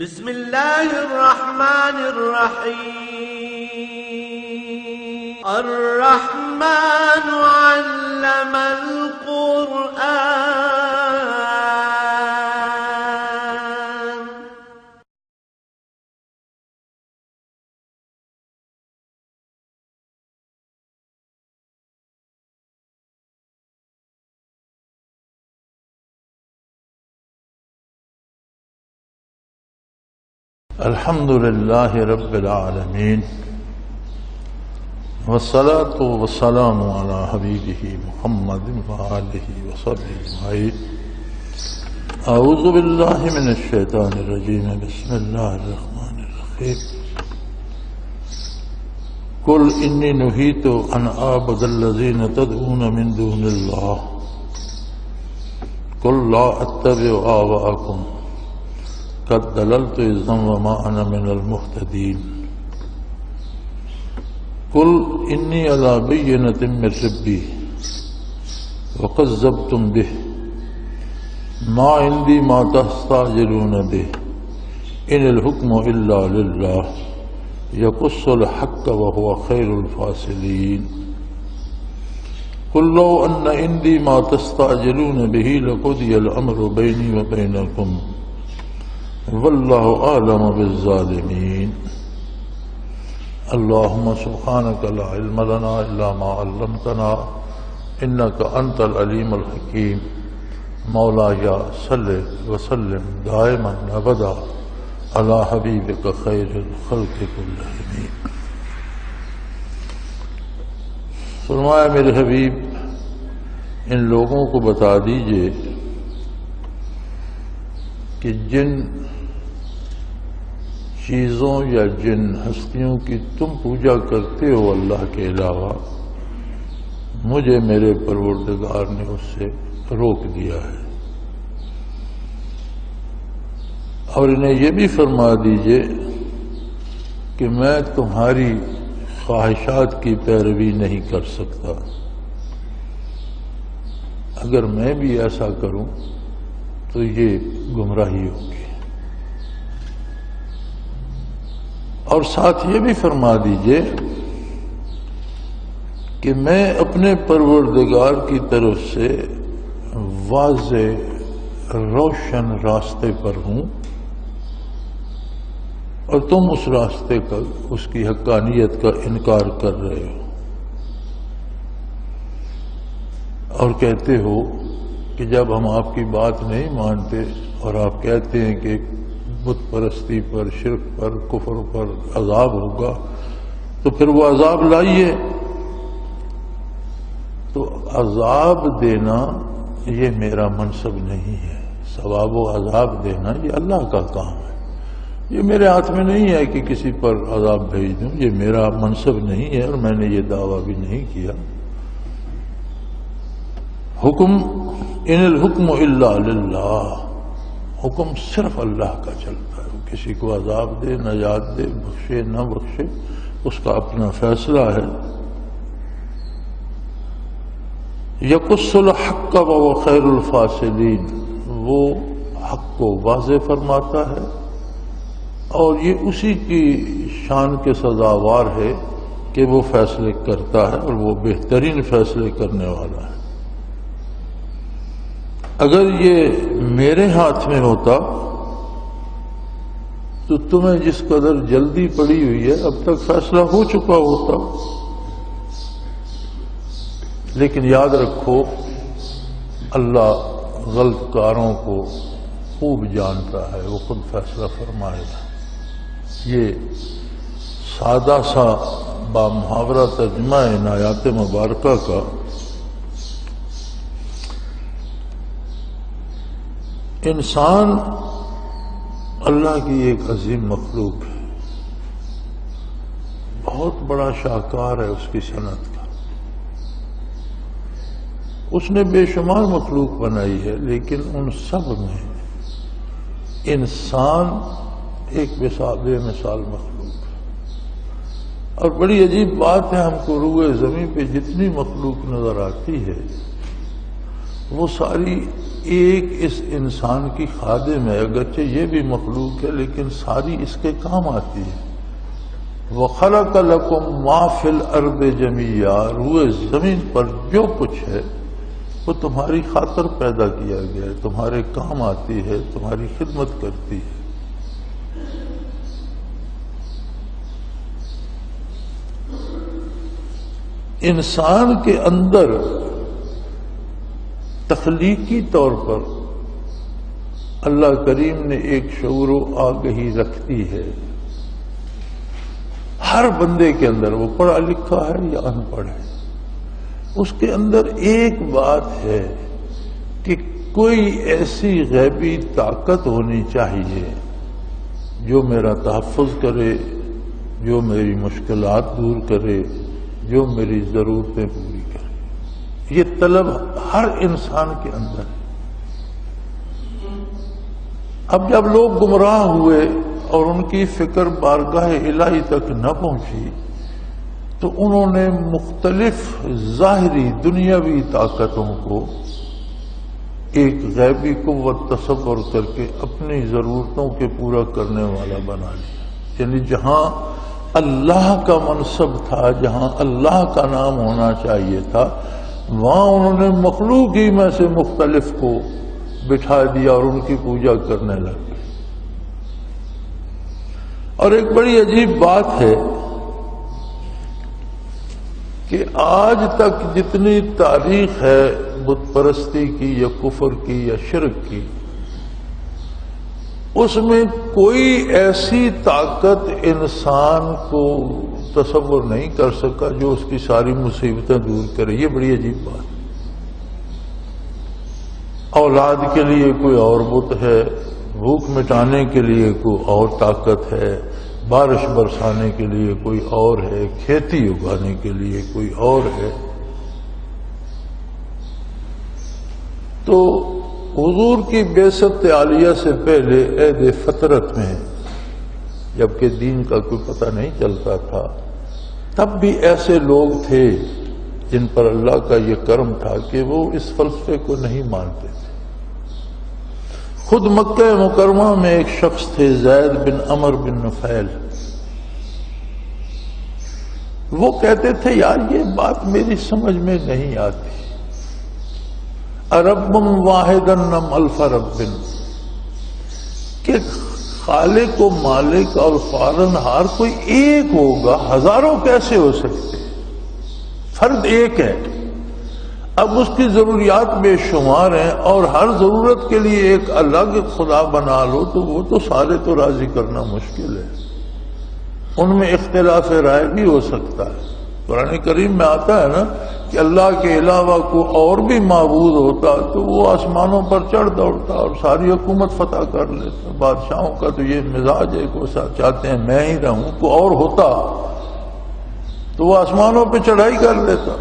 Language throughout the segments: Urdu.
بسم الله الرحمن الرحيم الرحمن علم القرآن الحمد لله رب العالمين والصلاة والسلام على حبيبه محمد وآله وصحبه أجمعين. أعوذ بالله من الشيطان الرجيم. بسم الله الرحمن الرحيم. قل إني نهيت أن أعبد الذين تدعون من دون الله قل لا أتبع أهواءكم قد ضللت إذا وما أنا من المهتدين. قل إني على بينة من ربي وكذبتم به ما عندي ما تستعجلون به إن الحكم إلا لله يقص الحق وهو خير الفاصلين. قل لو أن عندي ما تستعجلون به لقضي الأمر بيني وبينكم واللہ اعلم بالظالمین. اللہم سبحانک لا علم لنا الا ما علمتنا انک انت العلیم الحکیم. مولایا صلی وسلم دائما ابدا علی حبیبک خیر الخلق کلہم. فرمایا میرے حبیب ان لوگوں کو بتا دیجئے کہ جن چیزوں یا جن ہستیوں کی تم پوجا کرتے ہو اللہ کے علاوہ مجھے میرے پروردگار نے اس سے روک دیا ہے. اور انہیں یہ بھی فرما دیجئے کہ میں تمہاری خواہشات کی پیروی نہیں کر سکتا. اگر میں بھی ایسا کروں تو یہ گمراہی ہوگی. اور ساتھ یہ بھی فرما دیجئے کہ میں اپنے پروردگار کی طرف سے واضح روشن راستے پر ہوں اور تم اس راستے کا اس کی حقانیت کا انکار کر رہے ہو اور کہتے ہو کہ جب ہم آپ کی بات نہیں مانتے اور آپ کہتے ہیں کہ بت پرستی پر، شرک پر، کفر پر عذاب ہوگا تو پھر وہ عذاب لائیے. تو عذاب دینا یہ میرا منصب نہیں ہے. ثواب و عذاب دینا یہ اللہ کا کام ہے. یہ میرے ہاتھ میں نہیں ہے کہ کسی پر عذاب بھیج دوں. یہ میرا منصب نہیں ہے اور میں نے یہ دعویٰ بھی نہیں کیا. حکم ان الحکم الا للہ. حکم صرف اللہ کا چلتا ہے. وہ کسی کو عذاب دے، نجات دے، بخشے نہ بخشے، اس کا اپنا فیصلہ ہے. یقص الحق وهو خیر الفاصلین. وہ حق کو واضح فرماتا ہے اور یہ اسی کی شان کے سزاوار ہے کہ وہ فیصلے کرتا ہے اور وہ بہترین فیصلے کرنے والا ہے. اگر یہ میرے ہاتھ میں ہوتا تو تمہیں جس قدر جلدی پڑی ہوئی ہے اب تک فیصلہ ہو چکا ہوتا. لیکن یاد رکھو اللہ غلط کاروں کو خوب جانتا ہے. وہ خود فیصلہ فرمائے گا. یہ سادہ سا بامحاورہ ترجمہ ہے ان آیات مبارکہ کا. انسان اللہ کی ایک عظیم مخلوق ہے. بہت بڑا شاہکار ہے اس کی صنعت کا. اس نے بے شمار مخلوق بنائی ہے لیکن ان سب میں انسان ایک بے مثال مخلوق ہے. اور بڑی عجیب بات ہے، ہم کو روئے زمین پہ جتنی مخلوق نظر آتی ہے وہ ساری ایک اس انسان کی خادم ہے، اگرچہ یہ بھی مخلوق ہے لیکن ساری اس کے کام آتی ہے۔ وَخَلَقَ لَكُم مَّا فِي الْأَرْضِ جَمِيعًا، روئے زمین پر جو کچھ ہے وہ تمہاری خاطر پیدا کیا گیا ہے، تمہارے کام آتی ہے، تمہاری خدمت کرتی ہے۔ انسان کے اندر تخلیقی طور پر اللہ کریم نے ایک شعور و آگہی رکھتی ہے ہر بندے کے اندر، وہ پڑھا لکھا ہے یا ان پڑھ ہے، اس کے اندر ایک بات ہے کہ کوئی ایسی غیبی طاقت ہونی چاہیے جو میرا تحفظ کرے، جو میری مشکلات دور کرے، جو میری ضرورتیں پوری کرے۔ یہ طلب ہر انسان کے اندر ہے۔ اب جب لوگ گمراہ ہوئے اور ان کی فکر بارگاہ الہی تک نہ پہنچی تو انہوں نے مختلف ظاہری دنیاوی طاقتوں کو ایک غیبی قوت تصور کر کے اپنی ضرورتوں کے پورا کرنے والا بنا لیا۔ یعنی جہاں اللہ کا منصب تھا، جہاں اللہ کا نام ہونا چاہیے تھا، وہاں انہوں نے مخلوق ہی میں سے مختلف کو بٹھا دیا اور ان کی پوجا کرنے لگے۔ اور ایک بڑی عجیب بات ہے کہ آج تک جتنی تاریخ ہے بت پرستی کی یا کفر کی یا شرک کی، اس میں کوئی ایسی طاقت انسان کو تصور نہیں کر سکا جو اس کی ساری مصیبتیں دور کرے۔ یہ بڑی عجیب بات ہے۔ اولاد کے لیے کوئی اور بت ہے، بھوک مٹانے کے لیے کوئی اور طاقت ہے، بارش برسانے کے لیے کوئی اور ہے، کھیتی اگانے کے لیے کوئی اور ہے۔ تو حضور کی بعثت عالیہ سے پہلے عہد فطرت میں، جبکہ دین کا کوئی پتہ نہیں چلتا تھا، تب بھی ایسے لوگ تھے جن پر اللہ کا یہ کرم تھا کہ وہ اس فلسفے کو نہیں مانتے تھے۔ خود مکہ مکرمہ میں ایک شخص تھے زید بن عمر بن نفیل، وہ کہتے تھے یار یہ بات میری سمجھ میں نہیں آتی، رب واحد نم الف رب، کہ خالق و مالک اور پالنہار کوئی ایک ہوگا، ہزاروں کیسے ہو سکتے؟ فرد ایک ہے، اب اس کی ضروریات بے شمار ہیں اور ہر ضرورت کے لیے ایک الگ خدا بنا لو تو وہ تو سارے تو راضی کرنا مشکل ہے، ان میں اختلاف رائے بھی ہو سکتا ہے۔ قرآن کریم میں آتا ہے نا کہ اللہ کے علاوہ کو اور بھی معبود ہوتا تو وہ آسمانوں پر چڑھ دوڑتا اور ساری حکومت فتح کر لیتا۔ بادشاہوں کا تو یہ مزاج ہے کہ وہ چاہتے ہیں میں ہی رہوں، کوئی اور ہوتا تو وہ آسمانوں پہ چڑھائی کر لیتا۔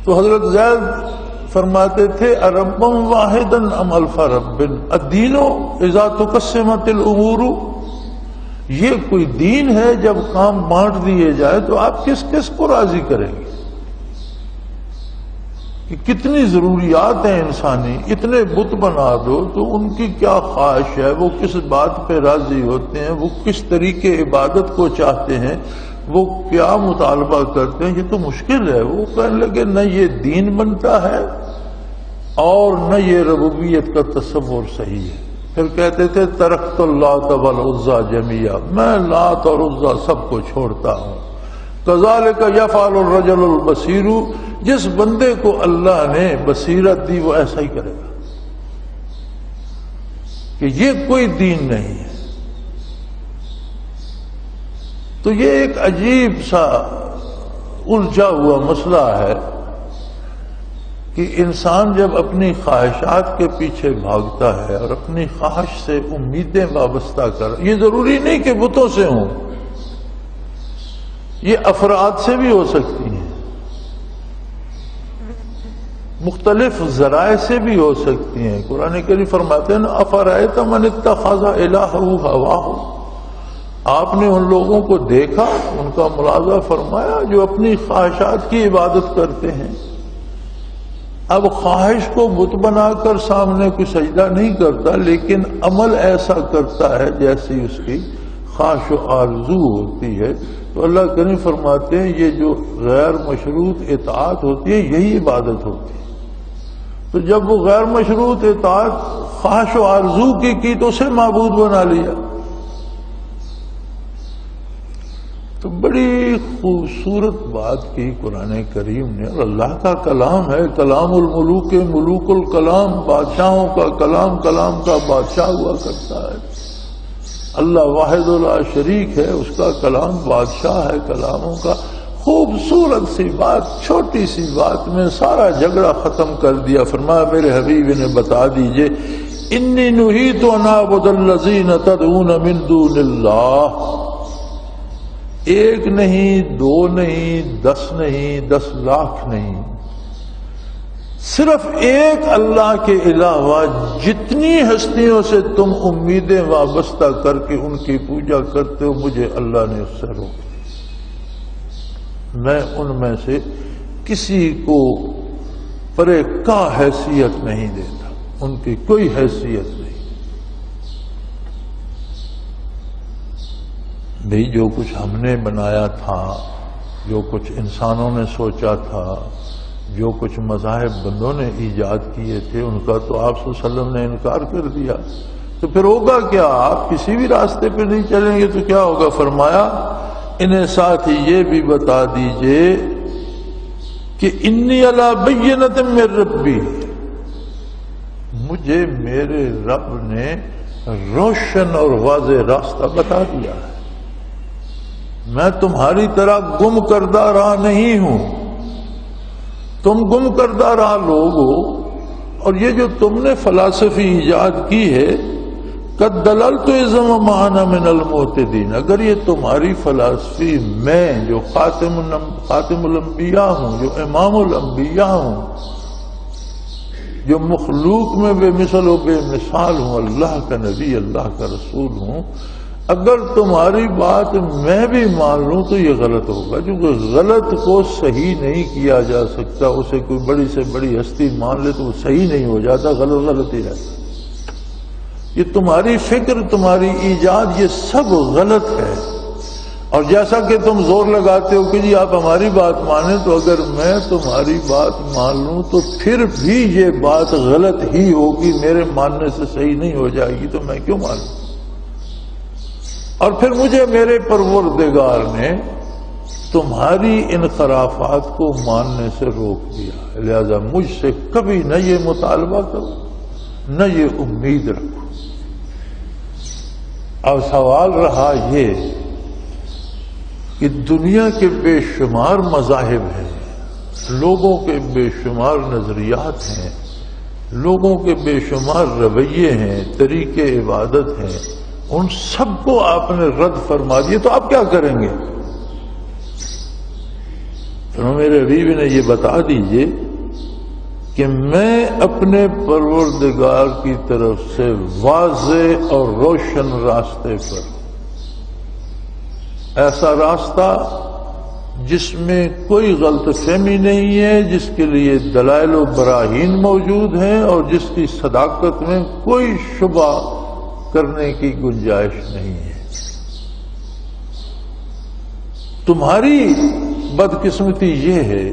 تو حضرت زید فرماتے تھے اربم واحدن ام الف رب الدین اذا تقسمت الامور، یہ کوئی دین ہے جب کام بانٹ دیے جائے تو آپ کس کس کو راضی کریں گے؟ کہ کتنی ضروریات ہیں انسانی، اتنے بت بنا دو تو ان کی کیا خواہش ہے، وہ کس بات پہ راضی ہوتے ہیں، وہ کس طریقے عبادت کو چاہتے ہیں، وہ کیا مطالبہ کرتے ہیں، یہ تو مشکل ہے۔ وہ کہنے لگے نہ یہ دین بنتا ہے اور نہ یہ ربوبیت کا تصور صحیح ہے۔ پھر کہتے تھے ترکت اللات والعزی جمیعا، میں لات اور عزی سب کو چھوڑتا ہوں۔ کذالک یفعل الرجل البصیر، جس بندے کو اللہ نے بصیرت دی وہ ایسا ہی کرے گا، کہ یہ کوئی دین نہیں ہے۔ تو یہ ایک عجیب سا الجھا ہوا مسئلہ ہے کہ انسان جب اپنی خواہشات کے پیچھے بھاگتا ہے اور اپنی خواہش سے امیدیں وابستہ کر، یہ ضروری نہیں کہ بتوں سے ہوں، یہ افراد سے بھی ہو سکتی ہیں، مختلف ذرائع سے بھی ہو سکتی ہیں۔ قرآن کریم فرماتے ہیں نا افرأیت من اتخذ الہہ ہواہ، آپ نے ان لوگوں کو دیکھا، ان کا ملاحظہ فرمایا جو اپنی خواہشات کی عبادت کرتے ہیں۔ اب خواہش کو بت بنا کر سامنے کوئی سجدہ نہیں کرتا، لیکن عمل ایسا کرتا ہے جیسی اس کی خواہش و آرزو ہوتی ہے۔ تو اللہ کریم فرماتے ہیں یہ جو غیر مشروط اطاعت ہوتی ہے یہی عبادت ہوتی ہے۔ تو جب وہ غیر مشروط اطاعت خواہش و آرزو کی تو اسے معبود بنا لیا۔ تو بڑی خوبصورت بات کی قرآن کریم نے، اور اللہ کا کلام ہے، کلام الملوک ملوک الکلام، بادشاہوں کا کلام، کلام کا بادشاہ ہوا کرتا ہے۔ اللہ واحد لا شریک ہے، اس کا کلام بادشاہ ہے کلاموں کا۔ خوبصورت سی بات، چھوٹی سی بات میں سارا جھگڑا ختم کر دیا۔ فرمایا میرے حبیب نے بتا دیجئے، انی نہیت ان اعبد الذین تدعون من دون اللہ، ایک نہیں، دو نہیں، 10 نہیں، 10 لاکھ نہیں، صرف ایک اللہ کے علاوہ جتنی ہستیوں سے تم امیدیں وابستہ کر کے ان کی پوجا کرتے ہو، مجھے اللہ نے اس سے روک دیا۔ میں ان میں سے کسی کو پرے کا حیثیت نہیں دیتا، ان کی کوئی حیثیت نہیں۔ بھئی جو کچھ ہم نے بنایا تھا، جو کچھ انسانوں نے سوچا تھا، جو کچھ مذاہب بندوں نے ایجاد کیے تھے، ان کا تو آپ صلی اللہ علیہ وسلم نے انکار کر دیا۔ تو پھر ہوگا کیا؟ آپ کسی بھی راستے پہ نہیں چلیں گے تو کیا ہوگا؟ فرمایا انہیں ساتھ ہی یہ بھی بتا دیجئے کہ انی علی بینۃ من ربی، مجھے میرے رب نے روشن اور واضح راستہ بتا دیا ہے، میں تمہاری طرح گم کردہ راہ نہیں ہوں۔ تم گم کردہ راہ لوگ ہو، اور یہ جو تم نے فلسفی ایجاد کی ہے، قد دللت اذا ما انا من المعتدین، اگر یہ تمہاری فلسفی، میں جو خاتم الانبیاء ہوں، جو امام الانبیاء ہوں، جو مخلوق میں بے مثل و بے مثال ہوں، اللہ کا نبی، اللہ کا رسول ہوں، اگر تمہاری بات میں بھی مان لوں تو یہ غلط ہوگا، کیونکہ غلط کو صحیح نہیں کیا جا سکتا۔ اسے کوئی بڑی سے بڑی ہستی مان لے تو وہ صحیح نہیں ہو جاتا، غلط غلط ہی رہتا۔ یہ تمہاری فکر، تمہاری ایجاد، یہ سب غلط ہے۔ اور جیسا کہ تم زور لگاتے ہو کہ جی آپ ہماری بات مانیں، تو اگر میں تمہاری بات مان لوں تو پھر بھی یہ بات غلط ہی ہوگی، میرے ماننے سے صحیح نہیں ہو جائے گی، تو میں کیوں مانوں؟ اور پھر مجھے میرے پروردگار نے تمہاری ان خرافات کو ماننے سے روک دیا، لہذا مجھ سے کبھی نہ یہ مطالبہ کرو، نہ یہ امید رکھو۔ اب سوال رہا یہ کہ دنیا کے بے شمار مذاہب ہیں، لوگوں کے بے شمار نظریات ہیں، لوگوں کے بے شمار رویے ہیں، طریقے عبادت ہیں، ان سب کو آپ نے رد فرما دیے، تو آپ کیا کریں گے؟ تو میرے حبیب نے یہ بتا دیجئے کہ میں اپنے پروردگار کی طرف سے واضح اور روشن راستے پر، ایسا راستہ جس میں کوئی غلط فہمی نہیں ہے، جس کے لیے دلائل و براہین موجود ہیں، اور جس کی صداقت میں کوئی شبہ کرنے کی گنجائش نہیں ہے۔ تمہاری بدقسمتی یہ ہے،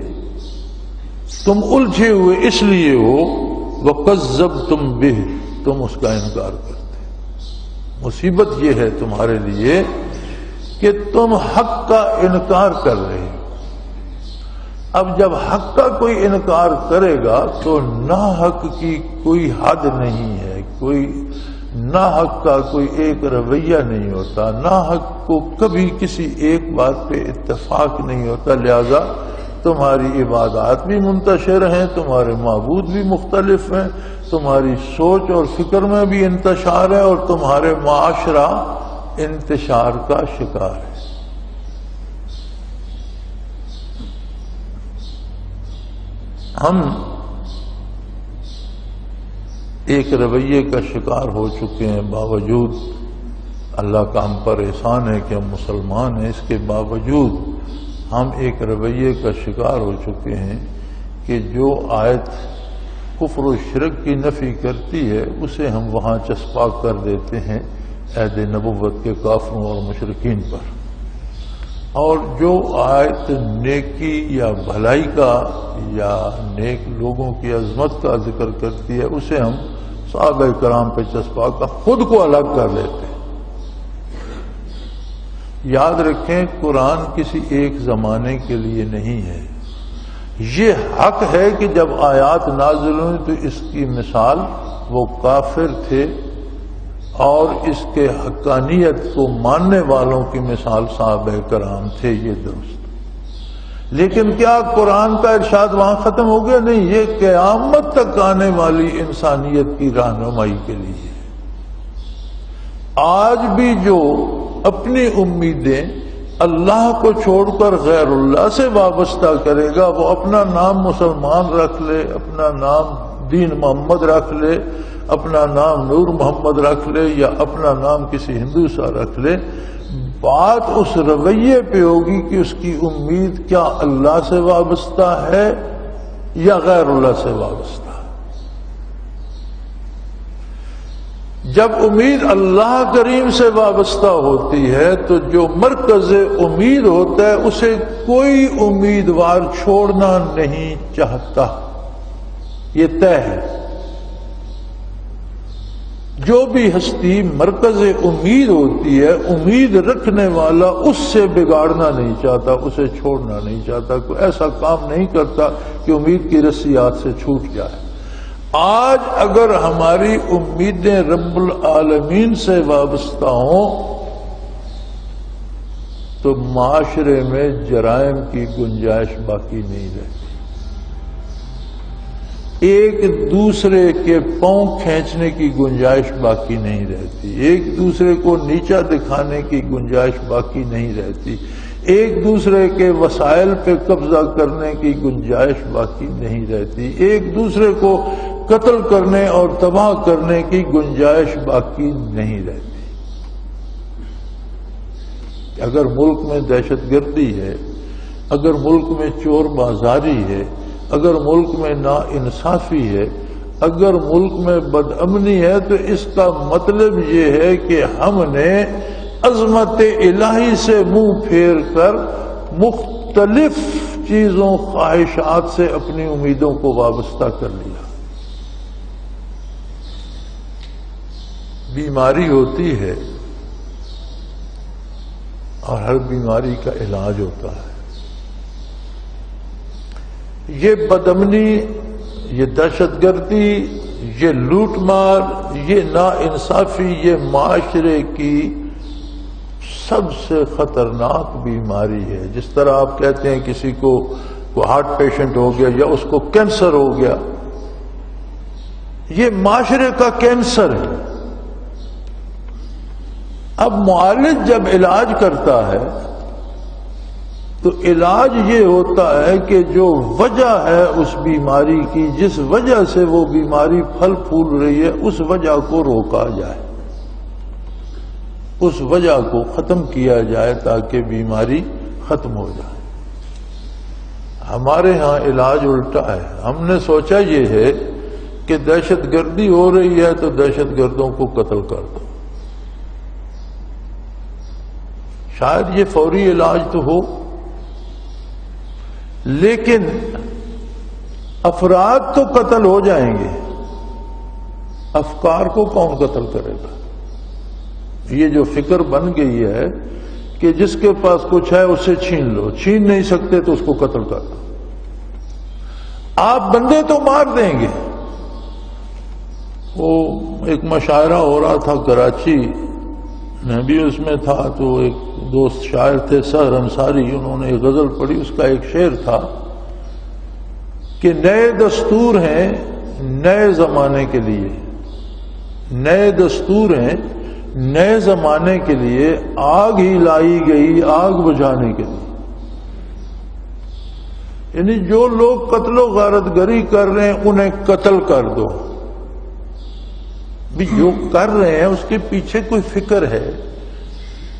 تم الجھے ہوئے اس لیے ہو، وَقَذَّبْتُمْ بِهِ، تم اس کا انکار کرتے۔ مصیبت یہ ہے تمہارے لیے کہ تم حق کا انکار کر رہے ہو۔ اب جب حق کا کوئی انکار کرے گا تو ناحق کی کوئی حد نہیں ہے، کوئی ناحق کا کوئی ایک رویہ نہیں ہوتا، ناحق کو کبھی کسی ایک بات پہ اتفاق نہیں ہوتا، لہذا تمہاری عبادات بھی منتشر ہیں، تمہارے معبود بھی مختلف ہیں، تمہاری سوچ اور فکر میں بھی انتشار ہے، اور تمہارے معاشرہ انتشار کا شکار ہے۔ ہم ایک رویے کا شکار ہو چکے ہیں، باوجود اللہ کا ہم پر احسان ہے کہ ہم مسلمان ہیں، اس کے باوجود ہم ایک رویے کا شکار ہو چکے ہیں کہ جو آیت کفر و شرک کی نفی کرتی ہے اسے ہم وہاں چسپا کر دیتے ہیں عہد نبوت کے کافروں اور مشرکین پر، اور جو آیت نیکی یا بھلائی کا یا نیک لوگوں کی عظمت کا ذکر کرتی ہے اسے ہم صحابہ کرام پہ چسپا کر خود کو الگ کر لیتے ہیں۔ یاد رکھیں قرآن کسی ایک زمانے کے لیے نہیں ہے، یہ حق ہے کہ جب آیات نازل ہوئی تو اس کی مثال وہ کافر تھے اور اس کے حقانیت کو ماننے والوں کی مثال صحابہ کرام تھے، یہ درست۔ لیکن کیا قرآن کا ارشاد وہاں ختم ہو گیا؟ نہیں، یہ قیامت تک آنے والی انسانیت کی رہنمائی کے لیے ہے۔ آج بھی جو اپنی امیدیں اللہ کو چھوڑ کر غیر اللہ سے وابستہ کرے گا، وہ اپنا نام مسلمان رکھ لے، اپنا نام دین محمد رکھ لے، اپنا نام نور محمد رکھ لے، یا اپنا نام کسی ہندو سا رکھ لے، بات اس رویے پہ ہوگی کہ اس کی امید کیا اللہ سے وابستہ ہے یا غیر اللہ سے وابستہ ہے۔ جب امید اللہ کریم سے وابستہ ہوتی ہے تو جو مرکز امید ہوتا ہے اسے کوئی امیدوار چھوڑنا نہیں چاہتا، یہ طے ہے۔ جو بھی ہستی مرکز امید ہوتی ہے، امید رکھنے والا اس سے بگاڑنا نہیں چاہتا، اسے چھوڑنا نہیں چاہتا، کوئی ایسا کام نہیں کرتا کہ امید کی رسی ہاتھ سے چھوٹ جائے۔ آج اگر ہماری امیدیں رب العالمین سے وابستہ ہوں تو معاشرے میں جرائم کی گنجائش باقی نہیں رہتی، ایک دوسرے کے پاؤں کھینچنے کی گنجائش باقی نہیں رہتی، ایک دوسرے کو نیچا دکھانے کی گنجائش باقی نہیں رہتی، ایک دوسرے کے وسائل پہ قبضہ کرنے کی گنجائش باقی نہیں رہتی، ایک دوسرے کو قتل کرنے اور تباہ کرنے کی گنجائش باقی نہیں رہتی۔ اگر ملک میں دہشت گردی ہے، اگر ملک میں چور بازاری ہے، اگر ملک میں ناانصافی ہے، اگر ملک میں بدامنی ہے، تو اس کا مطلب یہ ہے کہ ہم نے عظمت الہی سے منہ پھیر کر مختلف چیزوں خواہشات سے اپنی امیدوں کو وابستہ کر لیا۔ بیماری ہوتی ہے اور ہر بیماری کا علاج ہوتا ہے۔ یہ بدامنی، یہ دہشت گردی، یہ لوٹ مار، یہ ناانصافی، یہ معاشرے کی سب سے خطرناک بیماری ہے۔ جس طرح آپ کہتے ہیں کسی کو ہارٹ پیشنٹ ہو گیا یا اس کو کینسر ہو گیا، یہ معاشرے کا کینسر ہے۔ اب معالج جب علاج کرتا ہے تو علاج یہ ہوتا ہے کہ جو وجہ ہے اس بیماری کی، جس وجہ سے وہ بیماری پھل پھول رہی ہے، اس وجہ کو روکا جائے، اس وجہ کو ختم کیا جائے تاکہ بیماری ختم ہو جائے۔ ہمارے ہاں علاج الٹا ہے۔ ہم نے سوچا یہ ہے کہ دہشت گردی ہو رہی ہے تو دہشت گردوں کو قتل کر دو، شاید یہ فوری علاج تو ہو، لیکن افراد تو قتل ہو جائیں گے، افکار کو کون قتل کرے گا؟ یہ جو فکر بن گئی ہے کہ جس کے پاس کچھ ہے اسے چھین لو، چھین نہیں سکتے تو اس کو قتل کر دو۔ آپ بندے تو مار دیں گے۔ وہ ایک مشاعرہ ہو رہا تھا کراچی میں بھی اس میں تھا، تو ایک دوست شاعر تھے سحر انصاری، انہوں نے ایک غزل پڑھی، اس کا ایک شعر تھا کہ نئے دستور ہیں نئے زمانے کے لیے، نئے دستور ہیں نئے زمانے کے لیے، آگ ہی لائی گئی آگ بجھانے کے لیے۔ یعنی جو لوگ قتل و غارت گری کر رہے ہیں انہیں قتل کر دو۔ بھی جو کر رہے ہیں اس کے پیچھے کوئی فکر ہے،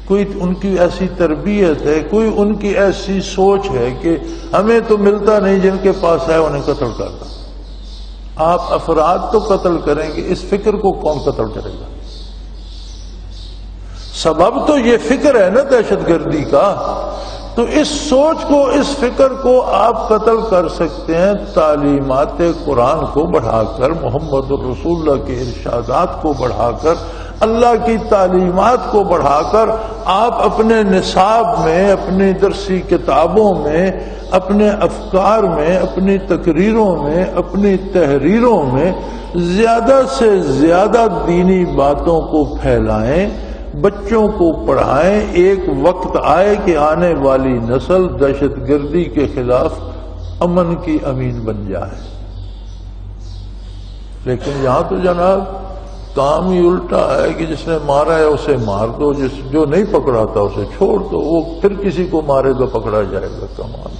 کوئی ان کی ایسی تربیت ہے، کوئی ان کی ایسی سوچ ہے کہ ہمیں تو ملتا نہیں، جن کے پاس ہے انہیں قتل کر دو۔ آپ افراد تو قتل کریں گے، اس فکر کو کون قتل کرے گا؟ سبب تو یہ فکر ہے نا دہشت گردی کا. تو اس سوچ کو، اس فکر کو آپ قتل کر سکتے ہیں تعلیمات قرآن کو بڑھا کر، محمد الرسول اللہ کے ارشادات کو بڑھا کر، اللہ کی تعلیمات کو بڑھا کر. آپ اپنے نصاب میں، اپنی درسی کتابوں میں، اپنے افکار میں، اپنی تقریروں میں، اپنی تحریروں میں زیادہ سے زیادہ دینی باتوں کو پھیلائیں، بچوں کو پڑھائیں. ایک وقت آئے کہ آنے والی نسل دہشت گردی کے خلاف امن کی امین بن جائے. لیکن یہاں تو جناب کام ہی الٹا ہے کہ جس نے مارا ہے اسے مار دو، جو نہیں پکڑا تھا اسے چھوڑ دو، وہ پھر کسی کو مارے گا پکڑا جائے گا. کمال.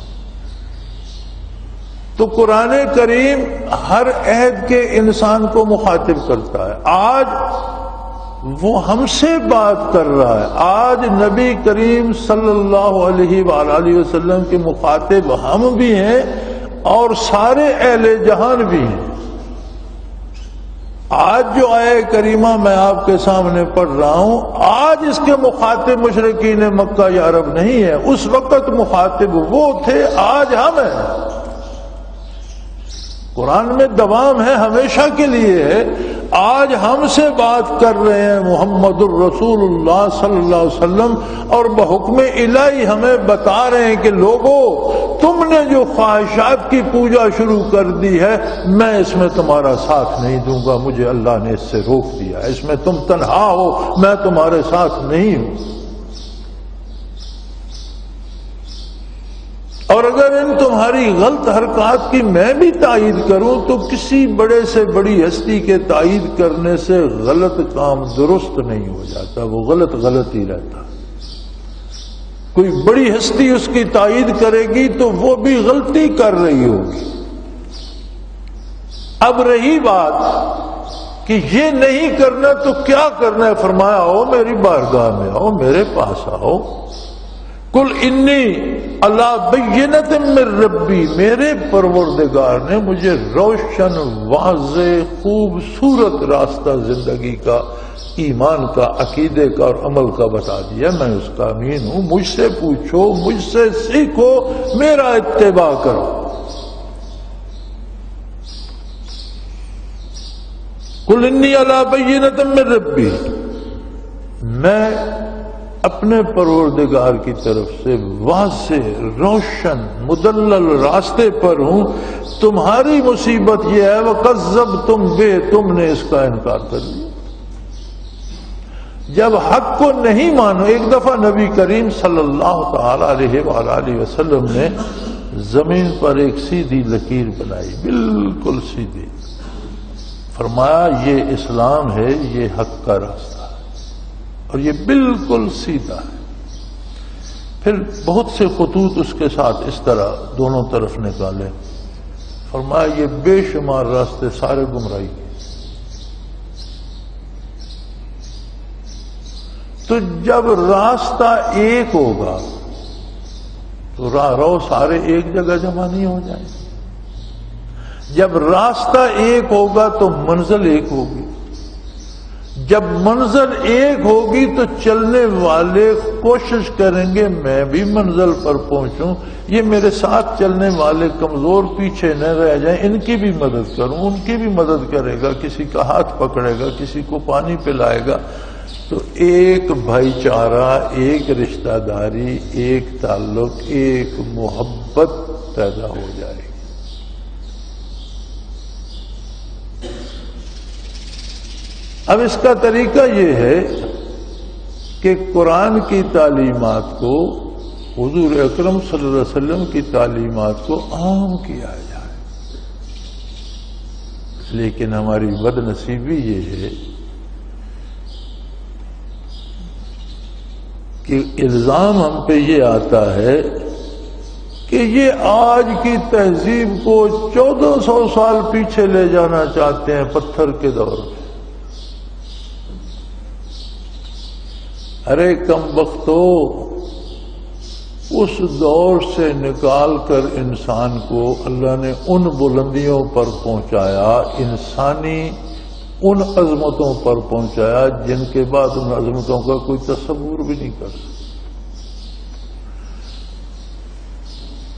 تو قرآن کریم ہر عہد کے انسان کو مخاطب کرتا ہے. آج وہ ہم سے بات کر رہا ہے. آج نبی کریم صلی اللہ علیہ وآلہ وسلم کے مخاطب ہم بھی ہیں اور سارے اہل جہان بھی ہیں. آج جو آیہ کریمہ میں آپ کے سامنے پڑھ رہا ہوں، آج اس کے مخاطب مشرکین مکہ یا عرب نہیں ہے. اس وقت مخاطب وہ تھے، آج ہم ہیں. قرآن میں دوام ہے، ہمیشہ کے لیے ہے. آج ہم سے بات کر رہے ہیں محمد الرسول اللہ صلی اللہ علیہ وسلم، اور بحکم الہی ہمیں بتا رہے ہیں کہ لوگو، تم نے جو خواہشات کی پوجا شروع کر دی ہے، میں اس میں تمہارا ساتھ نہیں دوں گا. مجھے اللہ نے اس سے روک دیا. اس میں تم تنہا ہو، میں تمہارے ساتھ نہیں ہوں. اور اگر ان تمہاری غلط حرکات کی میں بھی تائید کروں تو کسی بڑے سے بڑی ہستی کے تائید کرنے سے غلط کام درست نہیں ہو جاتا، وہ غلط ہی رہتا. کوئی بڑی ہستی اس کی تائید کرے گی تو وہ بھی غلطی کر رہی ہوگی. اب رہی بات کہ یہ نہیں کرنا تو کیا کرنا ہے، فرمایا آؤ میری بارگاہ میں، آؤ میرے پاس آؤ. قل انی علی بینۃ من ربی، میرے پروردگار نے مجھے روشن، واضح، خوبصورت راستہ زندگی کا، ایمان کا، عقیدے کا اور عمل کا بتا دیا. میں اس کا امین ہوں. مجھ سے پوچھو، مجھ سے سیکھو، میرا اتباع کرو. قل انی علی بینۃ من ربی، میں اپنے پروردگار کی طرف سے واضح، روشن، مدلل راستے پر ہوں. تمہاری مصیبت یہ ہے وَكَذَّبْتُمْ بِهِ، تم نے اس کا انکار کر دیا. جب حق کو نہیں مانو، ایک دفعہ نبی کریم صلی اللہ تعالی علیہ وآلہ وسلم نے زمین پر ایک سیدھی لکیر بنائی، بالکل سیدھی. فرمایا یہ اسلام ہے، یہ حق کا راستہ، اور یہ بالکل سیدھا ہے. پھر بہت سے خطوط اس کے ساتھ اس طرح دونوں طرف نکالے. فرمایا یہ بے شمار راستے سارے گمراہی کے. تو جب راستہ ایک ہوگا تو راہ رو سارے ایک جگہ جمع نہیں ہو جائیں. جب راستہ ایک ہوگا تو منزل ایک ہوگی. جب منزل ایک ہوگی تو چلنے والے کوشش کریں گے میں بھی منزل پر پہنچوں، یہ میرے ساتھ چلنے والے کمزور پیچھے نہ رہ جائیں، ان کی بھی مدد کروں. ان کی بھی مدد کرے گا، کسی کا ہاتھ پکڑے گا، کسی کو پانی پلائے گا. تو ایک بھائی چارہ، ایک رشتہ داری، ایک تعلق، ایک محبت پیدا ہو جائے گی. اب اس کا طریقہ یہ ہے کہ قرآن کی تعلیمات کو، حضور اکرم صلی اللہ علیہ وسلم کی تعلیمات کو عام کیا جائے. لیکن ہماری بد نصیبی یہ ہے کہ الزام ہم پہ یہ آتا ہے کہ یہ آج کی تہذیب کو 1400 سال پیچھے لے جانا چاہتے ہیں، پتھر کے دور میں. ارے کم بختو، اس دور سے نکال کر انسان کو اللہ نے ان بلندیوں پر پہنچایا، انسانی ان عظمتوں پر پہنچایا جن کے بعد ان عظمتوں کا کوئی تصور بھی نہیں کر سکتا۔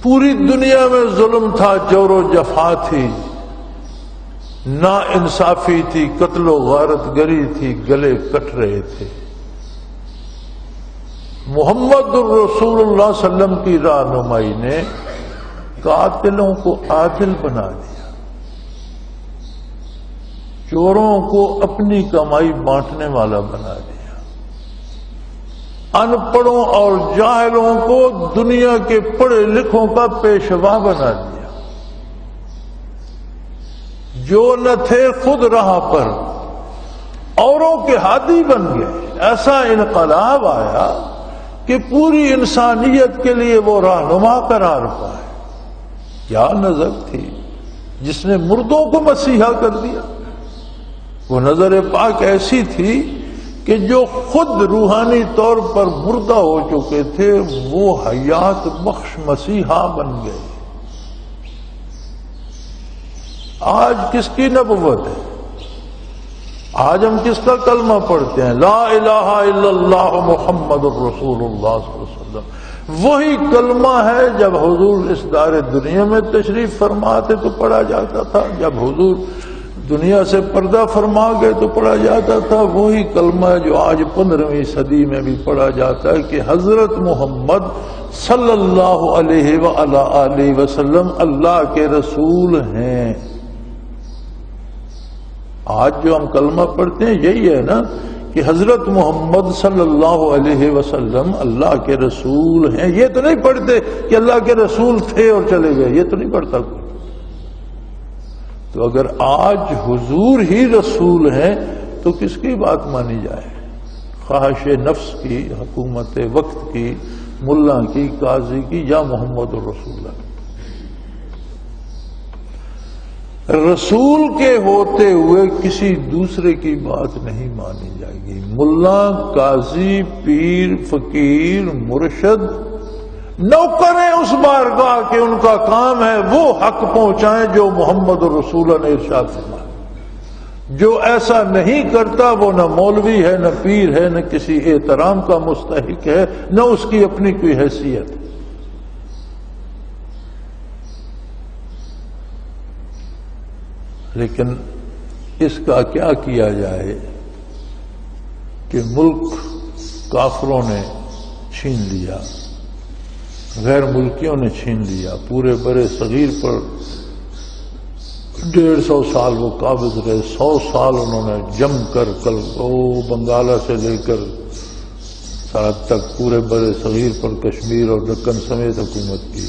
پوری دنیا میں ظلم تھا، جور و جفا تھی، نا انصافی تھی، قتل و غارت گری تھی، گلے کٹ رہے تھے۔ محمد الرسول اللہ صلی اللہ علیہ وسلم کی رہنمائی نے قاتلوں کو عادل بنا دیا، چوروں کو اپنی کمائی بانٹنے والا بنا دیا، ان پڑھوں اور جاہلوں کو دنیا کے پڑھے لکھوں کا پیشوا بنا دیا، جو نہ تھے خود راہ پر اوروں کے ہادی بن گئے۔ ایسا انقلاب آیا کہ پوری انسانیت کے لیے وہ رہنما قرار پائے۔ کیا نظر تھی جس نے مردوں کو مسیحا کر دیا؟ وہ نظر پاک ایسی تھی کہ جو خود روحانی طور پر مردہ ہو چکے تھے وہ حیات بخش مسیحا بن گئے۔ آج کس کی نبوت ہے؟ آج ہم کس کا کلمہ پڑھتے ہیں؟ لا الہ الا اللہ محمد الرسول اللہ صلی اللہ علیہ وسلم۔ وہی کلمہ ہے جب حضور اس دار دنیا میں تشریف فرما تھے تو پڑھا جاتا تھا، جب حضور دنیا سے پردہ فرما گئے تو پڑھا جاتا تھا۔ وہی کلمہ جو آج 15ویں صدی میں بھی پڑھا جاتا ہے کہ حضرت محمد صلی اللہ علیہ وآلہ وسلم اللہ کے رسول ہیں۔ آج جو ہم کلمہ پڑھتے ہیں یہی ہے نا کہ حضرت محمد صلی اللہ علیہ وسلم اللہ کے رسول ہیں۔ یہ تو نہیں پڑھتے کہ اللہ کے رسول تھے اور چلے گئے، یہ تو نہیں پڑھتا کوئی۔ تو اگر آج حضور ہی رسول ہیں تو کس کی بات مانی جائے؟ خواہش نفس کی، حکومت وقت کی، ملا کی، قاضی کی، یا محمد الرسول اللہ؟ رسول کے ہوتے ہوئے کسی دوسرے کی بات نہیں مانی جائے گی۔ ملا، قاضی، پیر، فقیر، مرشد نوکر ہیں اس بارگاہ کہ ان کا کام ہے وہ حق پہنچائیں جو محمد الرسول نے ارشاد فرمایا۔ جو ایسا نہیں کرتا وہ نہ مولوی ہے، نہ پیر ہے، نہ کسی احترام کا مستحق ہے، نہ اس کی اپنی کوئی حیثیت ہے۔ لیکن اس کا کیا کیا جائے کہ ملک کافروں نے چھین لیا، غیر ملکیوں نے چھین لیا، پورے برے صغیر پر 150 سال وہ قابض رہے، 100 سال انہوں نے جم کر بنگالہ سے لے کر سرحد تک پورے برے صغیر پر کشمیر اور دکن سمیت حکومت کی،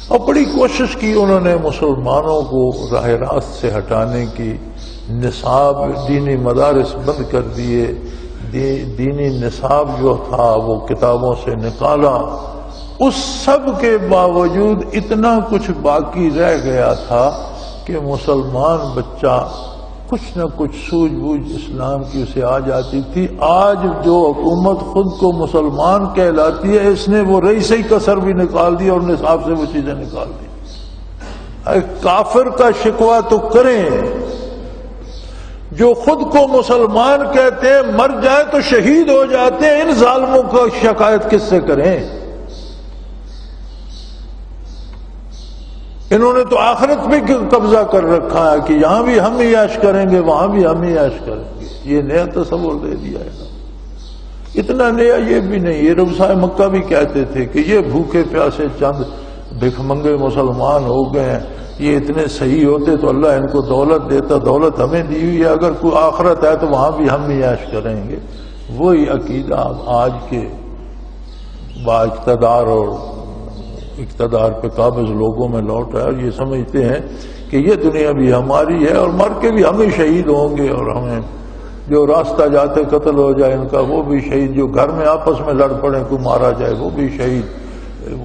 اور بڑی کوشش کی انہوں نے مسلمانوں کو راہ راست سے ہٹانے کی۔ نصاب دینی مدارس بند کر دیے، دینی نصاب جو تھا وہ کتابوں سے نکالا۔ اس سب کے باوجود اتنا کچھ باقی رہ گیا تھا کہ مسلمان بچہ کچھ نہ کچھ سوجھ بوجھ اسلام کی اسے آ جاتی تھی۔ آج جو حکومت خود کو مسلمان کہلاتی ہے اس نے وہ رئیس ہی کسر بھی نکال دی اور نصاب سے وہ چیزیں نکال دی۔ کافر کا شکوہ تو کریں، جو خود کو مسلمان کہتے ہیں مر جائے تو شہید ہو جاتے ہیں، ان ظالموں کا شکایت کس سے کریں؟ انہوں نے تو آخرت بھی قبضہ کر رکھا ہے کہ یہاں بھی ہم ہی عیش کریں گے، وہاں بھی ہم ہی عیش کریں گے۔ یہ نیا تصور دے دیا ہے نا۔ اتنا نیا یہ بھی نہیں، یہ رؤسائے مکہ بھی کہتے تھے کہ یہ بھوکے پیاسے چند بھک منگے مسلمان ہو گئے ہیں، یہ اتنے صحیح ہوتے تو اللہ ان کو دولت دیتا، دولت ہمیں دی ہوئی ہے، اگر کوئی آخرت ہے تو وہاں بھی ہم ہی عیش کریں گے۔ وہی عقیدہ آج کے با اقتدار اور اقتدار پہ قابض لوگوں میں لوٹ ہے، اور یہ سمجھتے ہیں کہ یہ دنیا بھی ہماری ہے اور مر کے بھی ہم ہی شہید ہوں گے، اور ہمیں جو راستہ جاتے قتل ہو جائے ان کا وہ بھی شہید، جو گھر میں آپس میں لڑ پڑے کو مارا جائے وہ بھی شہید،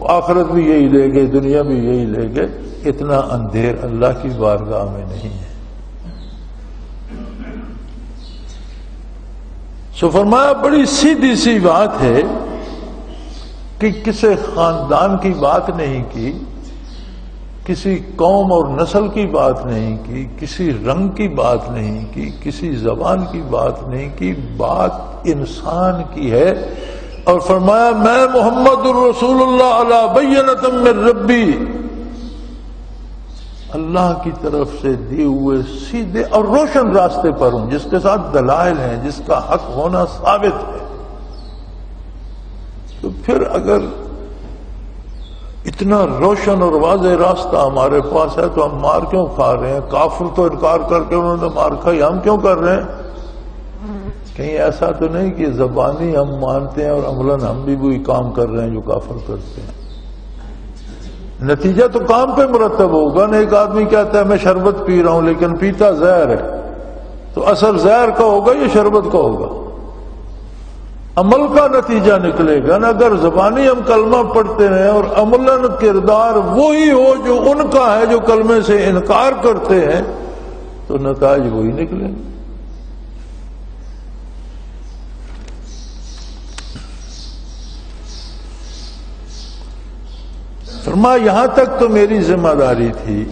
آخرت بھی یہی لے گئے، دنیا بھی یہی لے گئے۔ اتنا اندھیر اللہ کی بارگاہ میں نہیں ہے۔ سو فرمایا بڑی سیدھی سی بات ہے کہ کسی خاندان کی بات نہیں کی، کسی قوم اور نسل کی بات نہیں کی، کسی رنگ کی بات نہیں کی، کسی زبان کی بات نہیں کی، بات انسان کی ہے۔ اور فرمایا میں محمد الرسول اللہ علی بینۃ من ربی، اللہ کی طرف سے دیے ہوئے سیدھے اور روشن راستے پر ہوں، جس کے ساتھ دلائل ہیں، جس کا حق ہونا ثابت ہے۔ تو پھر اگر اتنا روشن اور واضح راستہ ہمارے پاس ہے تو ہم مار کیوں کھا رہے ہیں؟ کافر تو انکار کر کے انہوں نے مار کھائی، ہم کیوں کر رہے ہیں؟ کہیں ایسا تو نہیں کہ زبانی ہم مانتے ہیں اور عملاً ہم بھی وہی کام کر رہے ہیں جو کافر کرتے ہیں؟ نتیجہ تو کام پہ مرتب ہوگا نا۔ ایک آدمی کہتا ہے میں شربت پی رہا ہوں لیکن پیتا زہر ہے، تو اثر زہر کا ہوگا یا شربت کا ہوگا؟ عمل کا نتیجہ نکلے گا نا۔ اگر زبانی ہم کلمہ پڑھتے ہیں اور عملاً کردار وہی ہو جو ان کا ہے جو کلمے سے انکار کرتے ہیں، تو نتائج وہی نکلیں گے۔ فرمایا یہاں تک تو میری ذمہ داری تھی